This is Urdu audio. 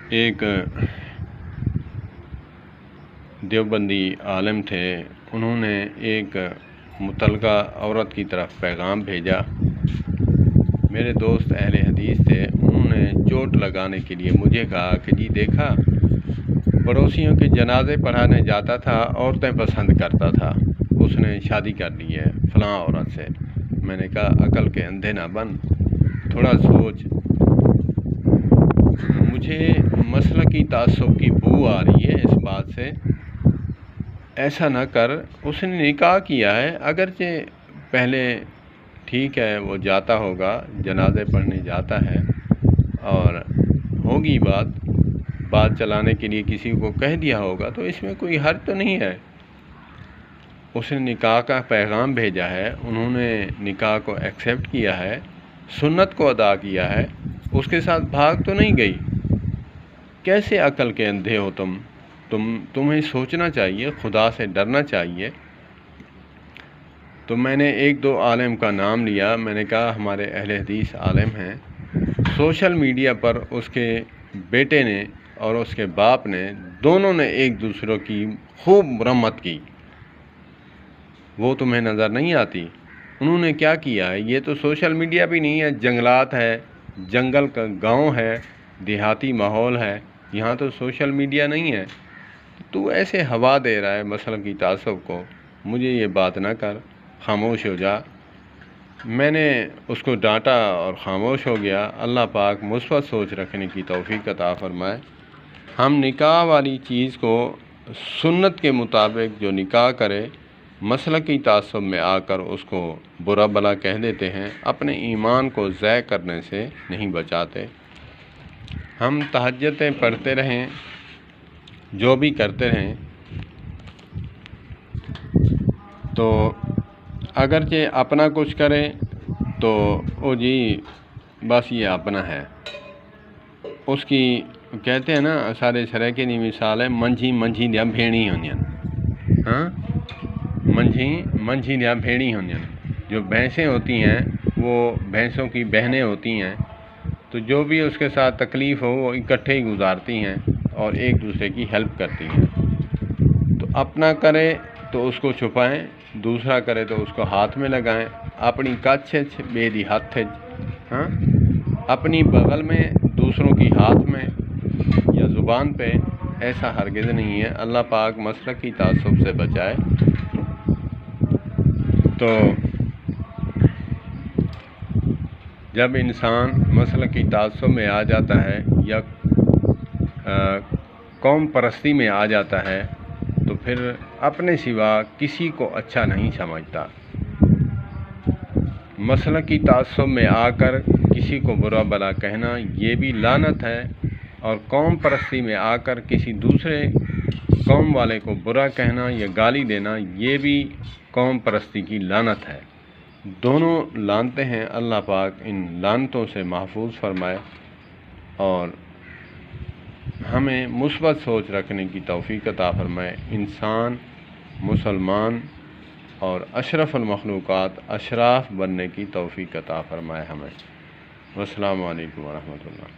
ایک دیوبندی عالم تھے، انہوں نے ایک متعلقہ عورت کی طرف پیغام بھیجا۔ میرے دوست اہل حدیث تھے، انہوں نے چوٹ لگانے کے لیے مجھے کہا کہ جی دیکھا، پڑوسیوں کے جنازے پڑھانے جاتا تھا، عورتیں پسند کرتا تھا، اس نے شادی کر لی ہے فلاں عورت سے۔ میں نے کہا عقل کے اندھے نہ بن، تھوڑا سوچ۔ مجھے مسلکی تعصب کی بو آ رہی ہے اس بات سے۔ ایسا نہ کر، اس نے نکاح کیا ہے، اگرچہ پہلے ٹھیک ہے وہ جاتا ہوگا، جنازے پڑھنے جاتا ہے اور ہوگی بات چلانے کے لیے کسی کو کہہ دیا ہوگا، تو اس میں کوئی حرج تو نہیں ہے۔ اس نے نکاح کا پیغام بھیجا ہے، انہوں نے نکاح کو ایکسیپٹ کیا ہے، سنت کو ادا کیا ہے، اس کے ساتھ بھاگ تو نہیں گئی۔ کیسے عقل کے اندھے ہو تمہیں سوچنا چاہیے، خدا سے ڈرنا چاہیے۔ تو میں نے ایک دو عالم کا نام لیا، میں نے کہا ہمارے اہل حدیث عالم ہیں، سوشل میڈیا پر اس کے بیٹے نے اور اس کے باپ نے دونوں نے ایک دوسرے کی خوب مرمت کی، وہ تمہیں نظر نہیں آتی؟ انہوں نے کیا کیا ہے؟ یہ تو سوشل میڈیا بھی نہیں ہے، جنگلات ہے، جنگل کا گاؤں ہے، دیہاتی ماحول ہے، یہاں تو سوشل میڈیا نہیں ہے۔ تو ایسے ہوا دے رہا ہے مسلکی تعصب کو، مجھے یہ بات نہ کر، خاموش ہو جا۔ میں نے اس کو ڈانٹا اور خاموش ہو گیا۔ اللہ پاک مثبت سوچ رکھنے کی توفیق عطا فرمائے۔ ہم نکاح والی چیز کو سنت کے مطابق جو نکاح کرے، مسلکی تعصب میں آ کر اس کو برا بھلا کہہ دیتے ہیں، اپنے ایمان کو ضائع کرنے سے نہیں بچاتے۔ ہم تہجدیں پڑھتے رہیں، جو بھی کرتے رہیں، تو اگرچہ اپنا کچھ کرے تو او جی بس یہ اپنا ہے، اس کی کہتے ہیں نا سارے سرائکے کی مثال ہے، منجھی دیا بھیڑی ہونی، ہاں منجھی دیا بھیڑی ہونی۔ جو بھینسیں ہوتی ہیں وہ بھینسوں کی بہنیں ہوتی ہیں، تو جو بھی اس کے ساتھ تکلیف ہو وہ اکٹھے ہی گزارتی ہیں اور ایک دوسرے کی ہیلپ کرتی ہیں۔ تو اپنا کرے تو اس کو چھپائیں، دوسرا کرے تو اس کو ہاتھ میں لگائیں۔ اپنی کچھ بے دی ہاتھ، ہاں اپنی بغل میں دوسروں کی ہاتھ میں یا زبان پہ، ایسا ہرگز نہیں ہے۔ اللہ پاک مسلکی تعصب سے بچائے۔ تو جب انسان مسلکی تعصب میں آ جاتا ہے یا قوم پرستی میں آ جاتا ہے تو پھر اپنے سوا کسی کو اچھا نہیں سمجھتا۔ مسلکی تعصب میں آ کر کسی کو برا بھلا کہنا یہ بھی لعنت ہے، اور قوم پرستی میں آ کر کسی دوسرے قوم والے کو برا کہنا یا گالی دینا یہ بھی قوم پرستی کی لعنت ہے۔ دونوں لعنتیں ہیں، اللہ پاک ان لعنتوں سے محفوظ فرمائے اور ہمیں مثبت سوچ رکھنے کی توفیق عطا فرمائے۔ انسان، مسلمان اور اشرف المخلوقات، اشراف بننے کی توفیق عطا فرمائے ہمیں۔ والسلام علیکم ورحمۃ اللہ۔